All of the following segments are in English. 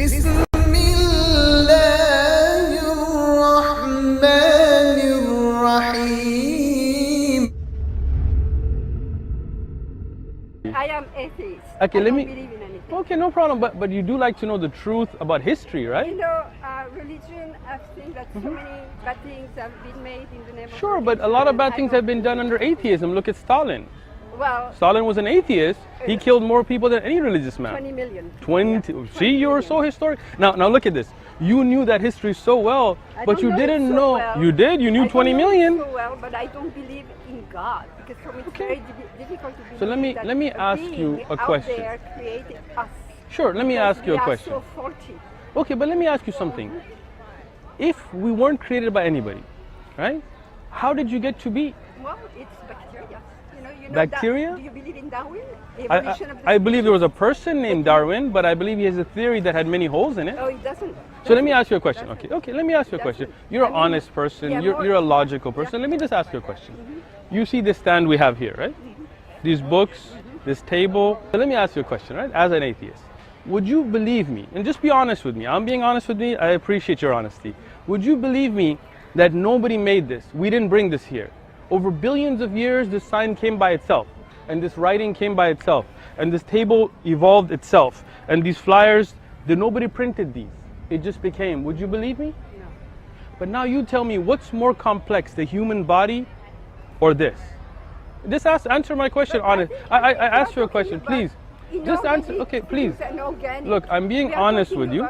بسم الله الرحمن الرحيم. I am atheist. Okay, I let don't me. believe in anything. Okay, no problem. But you do like to know the truth about history, right? You know, religion, I've seen that so many bad things have been made in the name of Sure, but a lot of bad religion. things have been done under atheism. Look at Stalin. Well, Stalin was an atheist. He killed more people than any religious man. 20 million. 20. Yeah, See, you were so historic. Now look at this. You knew that history so well, I but don't you know it didn't so know. well. You did. You knew I 20 don't know it million. so well, but I don't believe in God because for me it's Okay. very difficult to believe. So let me that ask being you a out question. There created us. Sure, let me Because ask you a question. We are so faulty. Okay, but let me ask you something. If we weren't created by anybody, right? How did you get to be? Well, it's bacteria. You know Bacteria? Do you believe in Darwin? The evolution of the I believe there was a person named Darwin, but I believe he has a theory that had many holes in it. Oh, it doesn't. So let me ask you a question. Okay, let me ask you a question. You're an honest person, yeah, you're a logical person. Let me just ask you a question. You see this stand we have here, right? These books, this table. So let me ask you a question, right? As an atheist, would you believe me? And just be honest with me. I'm being honest with me. I appreciate your honesty. Would you believe me that nobody made this? We didn't bring this here. Over billions of years, this sign came by itself. And this writing came by itself. And this table evolved itself. And these flyers, nobody printed these. It just became. Would you believe me? No. But now you tell me, what's more complex, the human body or this? Just answer my question honest. I asked you a question, please. Just answer. Okay, please. Look, I'm being honest with you.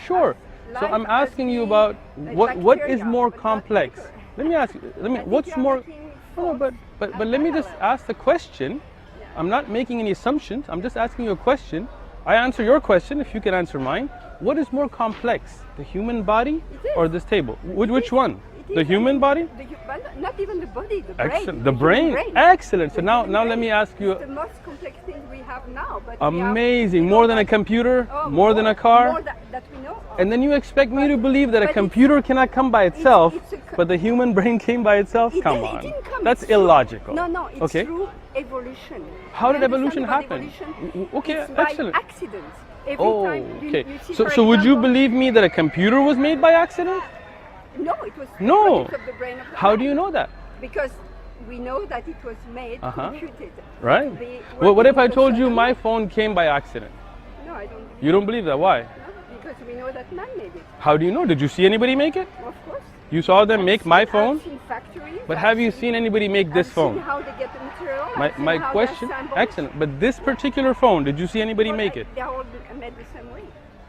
Sure. So I'm asking you about what is more complex. Let me ask you. What's more? No, but let me just ask the question. I'm not making any assumptions. I'm just asking you a question. I answer your question if you can answer mine. What is more complex, the human body or this table? Which one? The human body? Not even the body, the brain. Excellent. The brain. Excellent. So now let me ask you. It's the most complex thing we have now. But Amazing. More than a computer? More than a car? More that we know of. And then you expect me to believe that a computer cannot come by itself, but the human brain came by itself? Come on. It didn't come. That's It's through- illogical. No, it's Okay. through evolution. How did You understand evolution about happen? evolution? Okay, It's by excellent. accident. Every Oh, time okay. you see, So for would you example- believe me that a computer was made by accident? No, it was No. products of the brain of the How man. do you know that? Because we know that it was made, computed. Right? to be Well, what if I working told with you a- my phone came by accident? No, I don't believe You don't believe that? Why? no, because we know that man made it. How do you know? Did you see anybody make it? Of course. You saw them make my phone? I've seen factories. But I've have you seen- seen anybody make this I've phone? seen how they get the material. My I've seen how they're question, assembled. excellent. But this particular phone, did you see anybody Well, make it? They're all made the same way.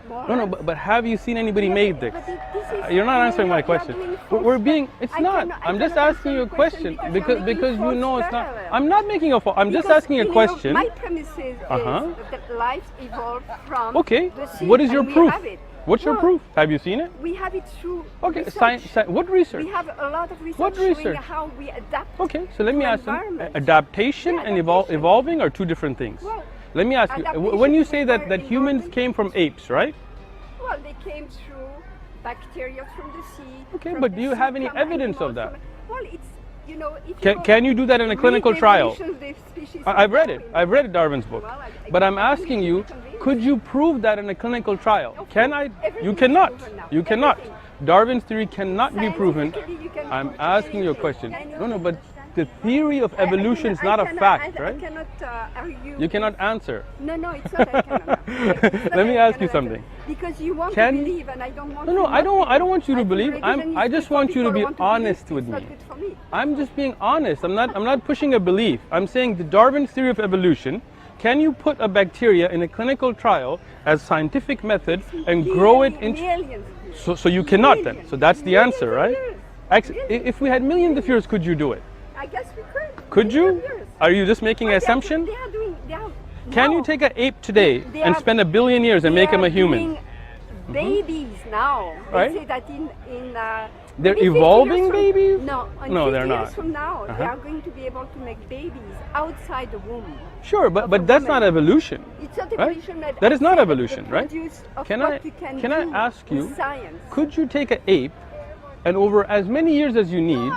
More No, or no, less. but have you seen anybody make this? But this is- You're not you know, answering my you're question. doing We're false being, par- it's I not. cannot- I I'm just cannot asking you a answer your question you're because making you know false it's not. parallel. I'm not making a fault. I'm just Because, asking a you know, question. my premises Uh-huh. is that life evolved from Okay, the seed, what is your and we proof? have it. What's your Well, proof? Have you seen it? We have it through Okay, research. what research? We have a lot of research, What showing research? how we adapt. Okay, so let me to ask you, environment. adaptation Yeah, and adaptation. evolving are two different things. Well, Let me ask you, adaptation when you say that require humans environment. came from apes, right? Well, they came through bacteria from the seed. Okay, from but the do you seed have any come evidence of animals that? Well, it's, you know, if Can you do that in a clinical trial? I've read it. Darwin. I've read Darwin's book. Well, But I'm I asking think you, you can be could you prove that in a clinical trial? Of Can course. I? Everything You is cannot. proven now. You cannot. Everything. Darwin's theory cannot be proven. Scientifically, you can I'm prove asking you a anything. question. Anything. No, but the theory of evolution is not a fact, I right? cannot argue. You cannot answer. No, it's not. I cannot. It's not Let me I ask you cannot something. answer. Because you want Can- to believe, and I don't want. No, to I don't. not I don't want you to I think believe. religion I is just good for want you to people be who want believe. honest with It's not me. good for me. I'm just being honest. I'm not pushing a belief. I'm saying the Darwin's theory of evolution. Can you put a bacteria in a clinical trial as scientific method and grow it into? Millions of years. So you cannot then. So that's the Millions answer, of right? years. If we had millions of years, could you do it? I guess we could. Could Millions you? of years. Are you just making an But assumption? They are doing. Can you take an ape today They and are- spend 1 billion years and they make him are a human? doing Babies now. Right. They say that in They're maybe 50 evolving years from- babies? No, in No, 50 they're years not. from now, they Uh-huh. are going to be able to make babies outside the womb. Sure, of a but that's not woman. evolution. It's not Right? evolution. But That is not I said evolution, the right? produce of Can what I- you can can I do ask with you, science. Could you take an ape and over as many years as you need,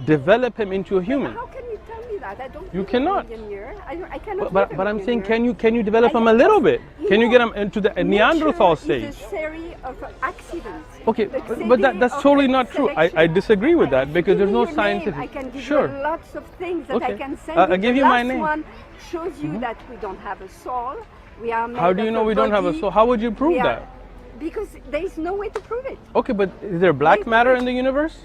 develop him into a human? How can you tell me that. I don't You live cannot. a million years. I cannot But live a I'm million saying, years. can you develop I them a know. little bit? Can you get No. them into the Neanderthal Nature stage? is a series of accidents. Okay, The but that's series of totally not true. I selection. disagree with that because there's Give no me your name. scientific. I can give Sure. you lots of things that I Okay. can send I'll you. give The you my last name. one shows you that we don't have a soul. We are made How do you of know a we don't have a body. soul? How would you prove We are- that? Because there is no way to prove it. Okay, but is there black Wait, matter wait. in the universe?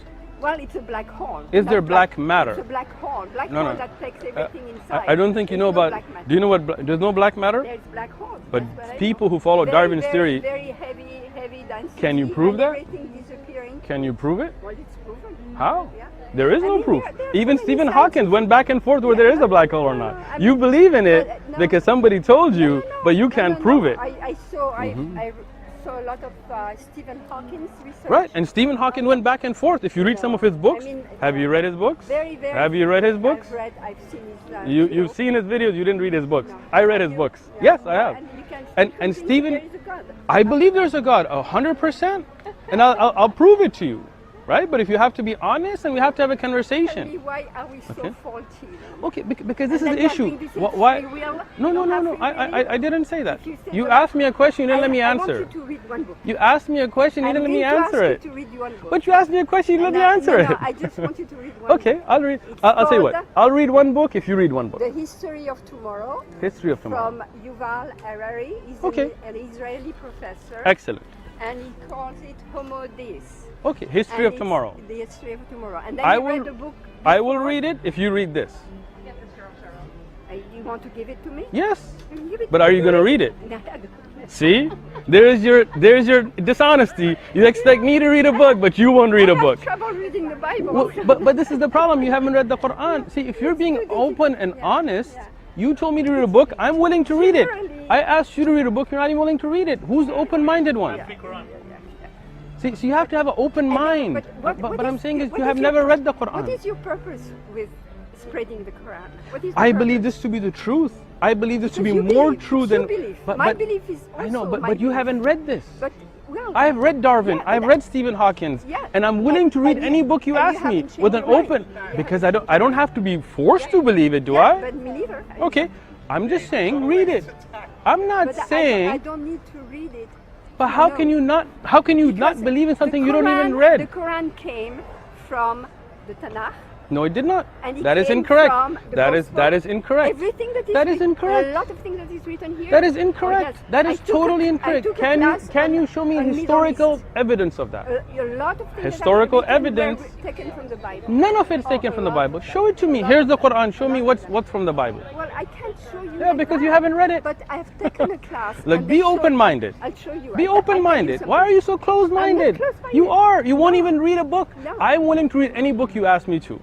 Well, it's a black hole. Is not there black matter? It's a black hole. Black No, hole no. that takes everything inside. I don't think you There's know no about. black matter. Do you know what? There's no black matter. There's black hole. But That's what I people know. who follow Very, Darwin's very, theory- very heavy density. Can you prove and that? Everything disappearing. Can you prove it? Well, it's proven. How? Yeah. There is I no mean, proof. there are so Even many Stephen scientists- Hawking went back and forth where there is a black hole or not. I You mean, believe in it no. because somebody told you, No, but you no, can't no, prove no. it. I saw a lot of Stephen Hawking's research. Right, and Stephen Hawking went back and forth. If you read some of his books, I mean, have you read his books? Very, very. Have you read his books? I've seen his. You've seen his videos. You didn't read his books. No. I read his You? books. Yeah. Yes, I have. And you can And convince Stephen, there is a God. I believe there's a God, 100%, and I'll prove it to you, right? But if you have to be honest, and we have to have a Tell me, conversation. why are we so Okay. faulty? Okay, because this And is then the you are issue. doing this in Why? free will? No, You no, don't no, have no. free will? I didn't say that. If you say You that- asked me a question. You didn't let me I want answer. you to read one book. You asked me a question. You I didn't let me need to answer ask it. you to read one book. But you asked me a question. You didn't let me answer no, it. No, I just want you to read one Okay, book. I'll read. It's I'll tell you what. called I'll read one book if you read one book. The History of Tomorrow History of Tomorrow. from Yuval Harari. He's Okay. an Israeli professor. Excellent. And he calls it Homo Deus. Okay, History And of it's Tomorrow. The History of Tomorrow. And then I he will. read the book. I will before. read it if you read this. You want to give it to me? Yes. Give it But to are you me. going to read it? No, I don't. See, there's your dishonesty. You expect me to read a book, but you won't read a I book. have trouble reading the Bible. Well, but this is the problem. You haven't read the Quran. See, if you're being open and honest, you told me to read a book. I'm willing to read it. I asked you to read a book. You're not even willing to read it. Who's the open-minded one? See, so you have to have an open mind. But I'm saying is you have never read the Quran. What is your purpose with spreading the Quran? What is the I purpose? believe this to be the truth. I believe this to be You more believe, true it's than. your belief. But, My but belief is also I know, my but you belief. haven't read this. But well, I've read Darwin. Yeah, I've but- read Stephen Hawking's, Yeah, and I'm willing to read and any book you and you ask me haven't with an changed your mind. open, Yeah. because I don't have to be forced to believe it, do yeah, I? But me neither. Okay, I'm just saying read it. I'm not But saying, I don't need to read it. but how know. can you not? How can you not Because believe in something the you don't even Quran- read? The Quran came from the Tanakh. No, it did not. And it That is came incorrect. from the That is Gospel. incorrect. Everything that is That is written- incorrect. A lot of things that is written here. That is Oh, incorrect. yes. That I is took a- totally I incorrect. took a Can class you on- show me on Middle historical East. evidence of that? A lot of things Historical that are written evidence. were taken from the Bible. None of it's taken Oh, from the a lot. Bible. Show it to me. Here's the Quran. Show me what's from the Bible. Well, I can't show you. Yeah, like because that, you haven't read it. But I have taken a class. Look, and be they show- open-minded. I'll show you. Be I'll tell you open-minded. Why are something. you so closed-minded? I'm not closed-minded. You are. You won't even read a book. No. I'm willing to read any book you ask me to.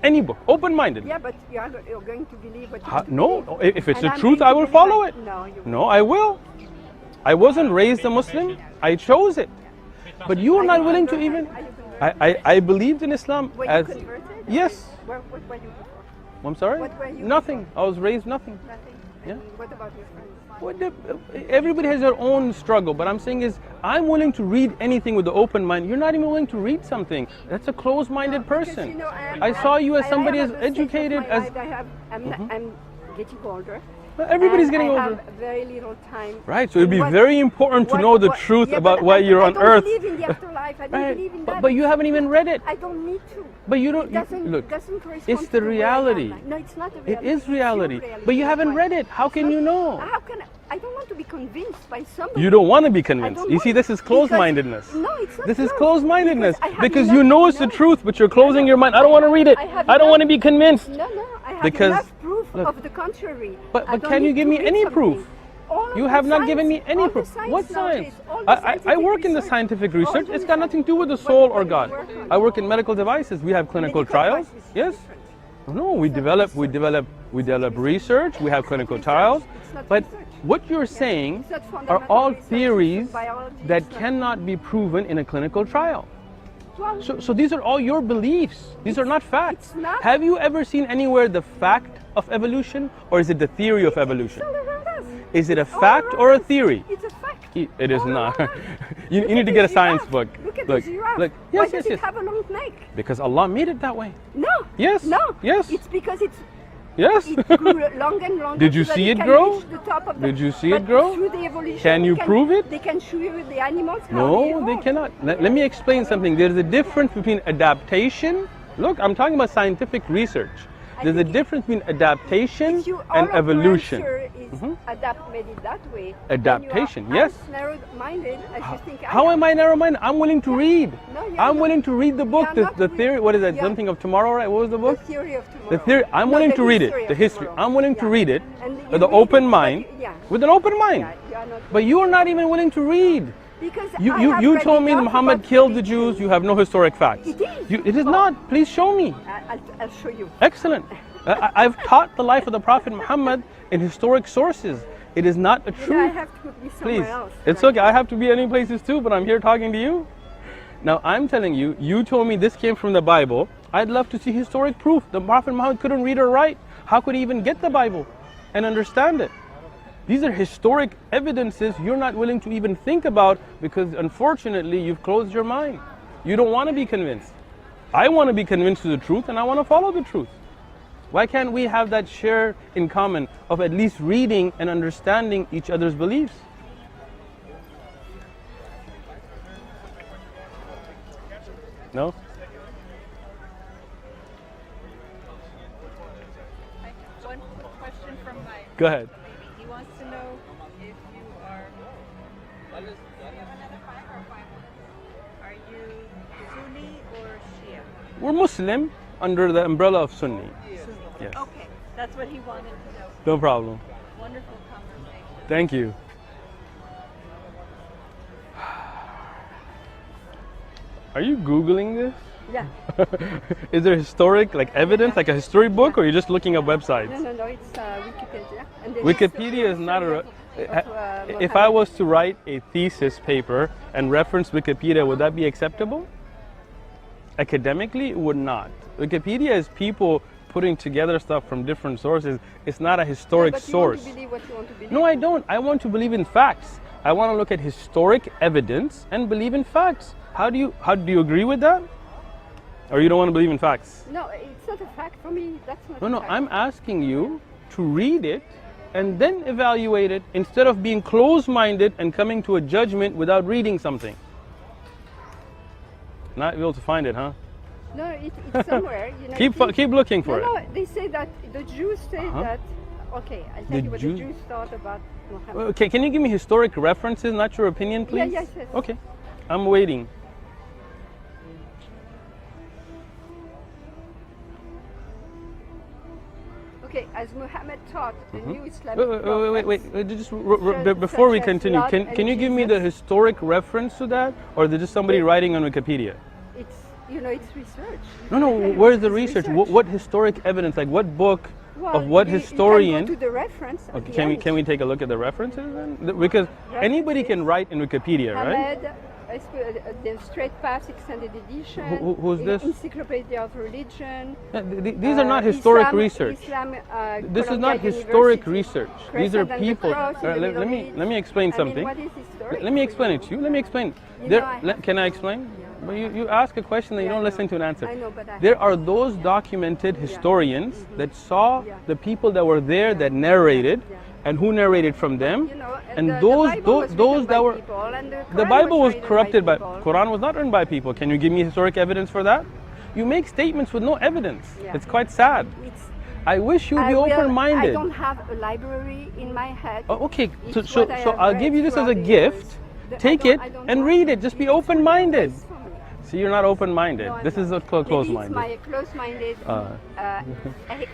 Any book. Open-minded. Yeah, but you're going to believe what you Ha- have to no, believe. if it's And the I'm truth, going I to will believe follow it. it. No, you No, I will. I wasn't raised a Muslim. I chose it. But you are Are not you willing to converted? even. Are you converted? I believed in Islam Were as. you converted? Yes. What were you before? I'm sorry? What were you Nothing. before? I was raised nothing. Nothing. Yeah. And what about your friends? Everybody has their own struggle, but I'm saying is I'm willing to read anything with the open mind. You're not even willing to read something. That's a closed-minded Because, person. you know, I saw you as I somebody am as at the stage of educated my as. life I'm getting older. Well, everybody's and getting I older. have very little time. Right, so it'd be What- very important to what- know the what- truth yeah, about but why I- you're on I earth. don't believe in the afterlife. I don't Right, believe in that. but you haven't even read it. I don't need to. But you don't. It doesn't, Look, doesn't correspond it's to the where I am. reality. No, it's not the It reality. is It's your reality. But you haven't Why? read it. How can you know? How can I don't want to be convinced by somebody. You don't want to be I convinced. don't You see, want- this is closed-mindedness. No, it's not. This is closed. closed-mindedness I have because enough you know to it's the truth, but you're closing your mind. I don't want to read it. I have I don't enough- want to be convinced. No, I have Because- enough proof look, of the contrary. but I don't can you need give to me read any something. proof? All of You the have not science- given me any all the proof. What science? nowadays, all the I scientific work in the research, scientific all research. the It's got nothing to do with the What- soul what or do you God. work on? I work in medical devices. We have clinical Medical trials. devices is Yes. different. No, we develop research. We have clinical trials. It's not But research. what you're saying It's not are fundamental all research, it's theories biology, that it's not- cannot be proven in a clinical trial. Well, So these are all your beliefs. These are not facts. it's not. Have you ever seen anywhere the fact of evolution, or is it the theory of evolution? it's all around us. Is it a All fact around or a us. theory? It's a fact. It is All not. around us. You Look need at to the get a science giraffe. book. Look at Look, the giraffe. look. Why Yes, does yes. it have a long neck? Because Allah made it that way. No. Yes, No. yes. It's because it's Yes. It grew longer and longer. Did you so that see it can grow? reach the top of the, Did you see but it grow? Through the evolution, Can you prove it? They can show you the animals how No, they evolved. cannot. Let me explain something. There's a difference between adaptation. Look, I'm talking about scientific research. There's a difference between adaptation If you and all of your evolution. answer is made it that way. Adaptation, then you are yes. as narrow-minded as you think How am I narrow-minded? I'm willing to read. No, you're I'm not. willing to read the book. You're not The theory. What is that? Yeah. Something of tomorrow, right? What was the book? The theory of tomorrow. The theory. I'm No, willing the to read it. history The of history. tomorrow. I'm willing to Yeah. read it And you with an read it, open but mind. yeah. With an open mind. Yeah, you are not. But you are not even willing to read. Because You told me that Muhammad killed the Jews. You have no historic facts. It is. It is not. Please show me. I'll show you. Excellent. I've taught the life of the Prophet Muhammad in historic sources. It is not a I truth. have to put me Please. somewhere else. It's right? okay. I have to be any places too, but I'm here talking to you. Now I'm telling you, you told me this came from the Bible. I'd love to see historic proof. The Prophet Muhammad couldn't read or write. How could he even get the Bible and understand it? These are historic evidences you're not willing to even think about because unfortunately you've closed your mind. You don't want to be convinced. I want to be convinced of the truth and I want to follow the truth. Why can't we have that share in common of at least reading and understanding each other's beliefs? No? One quick question from my Go ahead. baby. He wants to know if you are. Do you have another 5 or 5? Are you Sunni or Shia? We're Muslim under the umbrella of Sunni. Yes. Okay, that's what he wanted to know. No problem. Wonderful conversation. Thank you. Are you Googling this? Yeah. Is there historic evidence, like a history book, or you're just looking at websites? No, it's Wikipedia. And there Wikipedia is not a. If I was to write a thesis paper and reference Wikipedia, would that be acceptable? Academically, it would not. Wikipedia is people putting together stuff from different sources. It's not a historic source. You want to believe what you want to believe. No, I don't. I want to believe in facts. I want to look at historic evidence and believe in facts. How do you agree with that? Or you don't want to believe in facts? No, it's not a fact for me. That's not. No, a fact. I'm asking you to read it and then evaluate it instead of being closed-minded and coming to a judgment without reading something. Not able to find it, huh? No, it's somewhere. You know, Keep looking for it. No, they say that the Jews say that. Okay, I'll tell The you what Jews- the Jews thought about Muhammad. Okay, can you give me historic references, not your opinion, please? Yes. Okay, I'm waiting. Okay, as Muhammad taught the new Islamic Wait. Just before we such as continue, blood can and you give me the Jesus. historic reference to that, or is it just somebody writing on Wikipedia? It's it's research. No. Where's the research? What historic evidence? Like what book of what historian? You can go to the reference. at Okay, the can end. we take a look at the references then? Because anybody can write in Wikipedia, right? Muhammad, the Straight Path Extended Edition. Who's this? Encyclopedia of Religion. These are not historic Islam, research. Islam, This is not Columbia historic University. research. These are Crescent and the people. Cross in the Let Middle East. me explain I mean, something. what is historic Let me for explain you? it to you. Let me explain. You There, know, I have can I explain? But you ask a question that you Yeah, don't I listen know. to an answer. I know, but I There have are those documented historians that saw Yeah. the people that were there that narrated, Yeah. and who narrated from them, You know, and the those Bible was those written that by were. people, and the The Quran Bible was written corrupted by people. Quran was not written by people. Can you give me historic evidence for that? You make statements with no evidence. Yeah. It's quite sad. It's- I wish you'd be I open-minded. don't have a library in my head. Oh, okay, It's so what I have I'll read give you this as a throughout the gift. years. Take it and read it. Just be open-minded. It's for me. See, you're not open-minded. No, I'm This is not. a closed-minded. Maybe it's my close-minded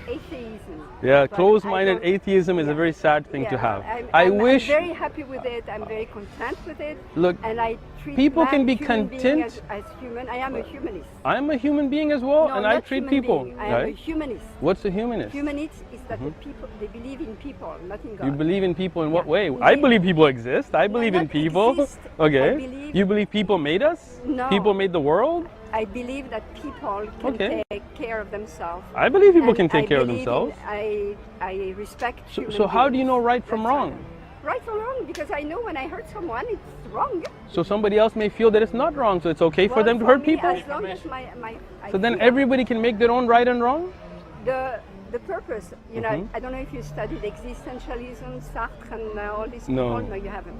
atheism. Yeah, But closed-minded I don't- atheism is a very sad thing to Yeah, have. I'm wish very happy with it. I'm very content with it. Look, and I treat people can be human being content. as human. I am a humanist. I'm a human being as well, No, and I not treat human people. being. I am a Right? humanist. What's a humanist? Humanist is that the people they believe in people, not in God. You believe in people in what Yeah. way? We- I believe people exist. I believe in not people. exist. I Okay. believe- You believe people made us? No. People made the world? I believe that people can Okay. take care of themselves. I believe people And can take I care of believe themselves. I respect human So how do you beings. know right from That's wrong? all. Right or wrong? Because I know when I hurt someone, it's wrong. So somebody else may feel that it's not wrong, so it's okay for Well, them to hurt me, people? As long as I So then feel everybody can make their own right and wrong? the purpose, you know, I don't know if you studied existentialism, Sartre, and all these people. No, you haven't.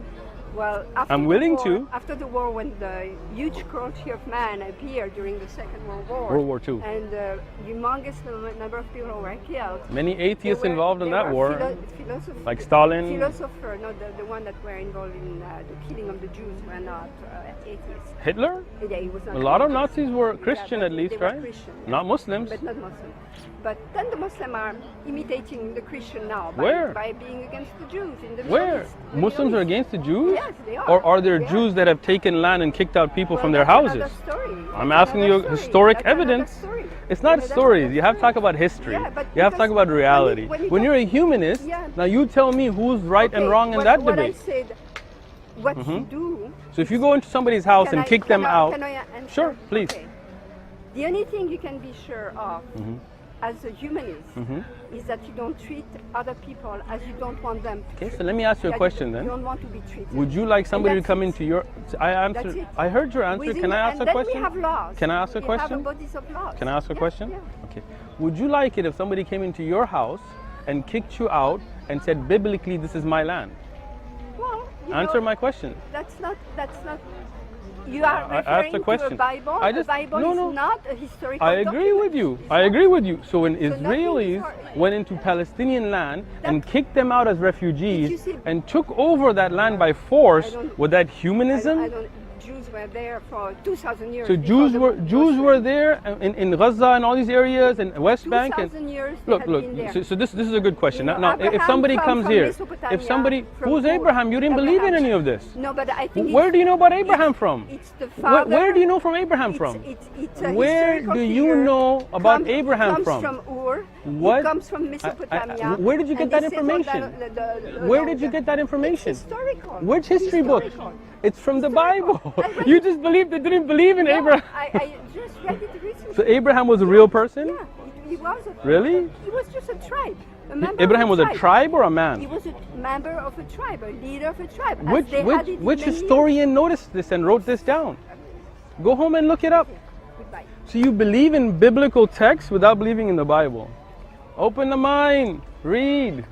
Well, after I'm willing war, to. After the war, when the huge cruelty of man appeared during the Second World War, World War II, and humongous number of people were killed. Many atheists involved in that war, like Stalin. Stalin. Philosopher, no, the one that were involved in the killing of the Jews were not atheists. Hitler? Yeah, he was not. A lot of Nazis were Christian, at least, they right? Were Christian, not Muslims. But not Muslims. But then the Muslims are imitating the Christian now by being against the Jews in the Where? Muslims are against the Jews? Yes, they are. Or are there Jews that have taken land and kicked out people from their houses? I'm asking you historic evidence. It's not stories. You have to talk about history. You have to talk about reality. When you're a humanist, now you tell me who's right and wrong in that debate. What you do. So if you go into somebody's house and kick them out, sure, please. Okay. The only thing you can be sure of as a humanist is that you don't treat other people as you don't want them to. Okay, so let me ask you a question then. You don't want to be treated. Would you like somebody to come into your? I heard your answer. Can I ask a question? We have laws. Can I ask a question? We have bodies of laws. Can I ask a question? Yeah. Okay. Would you like it if somebody came into your house and kicked you out and said biblically this is my land? Well, answer my question. That's not. You are referring to a Bible. The Bible is not a historical I agree with you. I agree with you. So when Israelis went into Palestinian land and kicked them out as refugees and took over that land by force, was that humanism? Jews were there for 2,000 years. So Jews were there in Gaza and all these areas and West Bank. 2,000 years. Look. So this is a good question. Now, if somebody comes here, who's Abraham? You didn't believe in any of this. No, but I think. Where do you know about Abraham from? It's the father. Where do you know from Abraham from? Where do you know about Abraham from? Comes from Ur. What? He comes from Mesopotamia. Where did you get that information? Where did you get that information? It's historical. Which history book? It's from the Bible. You just didn't believe in Abraham. I just read it recently. So Abraham was a real person? Yeah, he was. Really? He was just a tribe. Abraham was a tribe or a man? He was a member of a tribe, a leader of a tribe. Which historian noticed this and wrote this down? Go home and look it up. Goodbye. So you believe in biblical texts without believing in the Bible. Open the mind. Read.